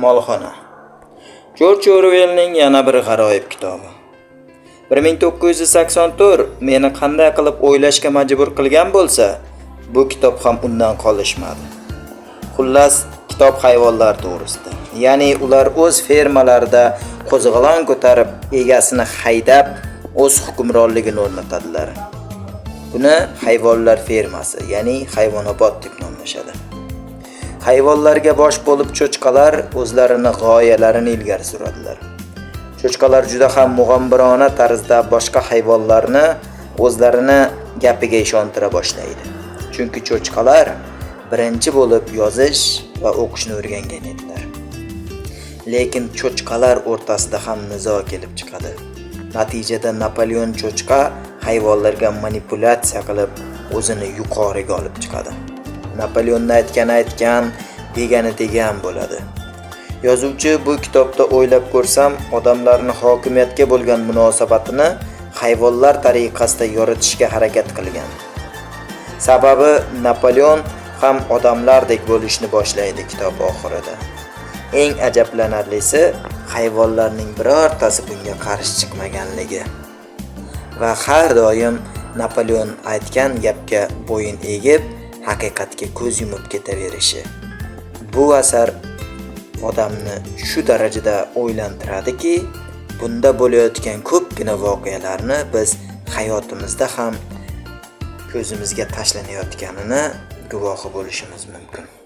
Molxona. Jorj Orwellning yana bir g'aroyib kitobi. 1984 meni qanday qilib o'ylashga majbur qilgan bo'lsa, bu kitob ham undan qolishmadi. Xullas, kitob hayvonlar to'g'risida. Ya'ni ular o'z fermalarida qo'zg'olon ko'tarib, egasini haydab, o'z hukmronligini o'rnatadilar. Buni hayvonlar fermasi, ya'ni hayvonobod deb nomlashadi. Hayvonlarga bosh bo'lib cho'chqalar o'zlarini g'oyalarini ilgari suradilar. Cho'chqalar juda ham mug'ombirona tarzda boshqa hayvonlarni o'zlarini gapiga ishontira boshlaydi. Chunki cho'chqalar birinchi bo'lib yozish va o'qishni o'rgangan edilar. Lekin cho'chqalar o'rtasida ham nizo kelib chiqadi. Natijada Napoleon cho'chqa hayvonlarga manipulyatsiya qilib, o'zini yuqoriga olib chiqadi. Napoleonni aytgan, degani degan bo'ladi. Yozuvchi bu kitobda o'ylab ko'rsam, odamlarning hokimiyatga bo'lgan munosabatini hayvonlar tariqasida yoritishga harakat qilgan. Sababi Napoleon ham odamlardek bo'lishni boshlaydi kitob oxirida. Eng ajablanarlisi, hayvonlarning birortasi bunga qarshi chiqmaganligi va har doim Napoleon aytgan gapga bo'yin egib, haqiqatga ko'z yumib ketaverishi. Bu asar odamni shu darajada o'ylantiradiki, bunda bo'layotgan ko'pgina voqealarni biz hayotimizda ham ko'zimizga tashlanayotganini guvohi bo'lishimiz mumkin.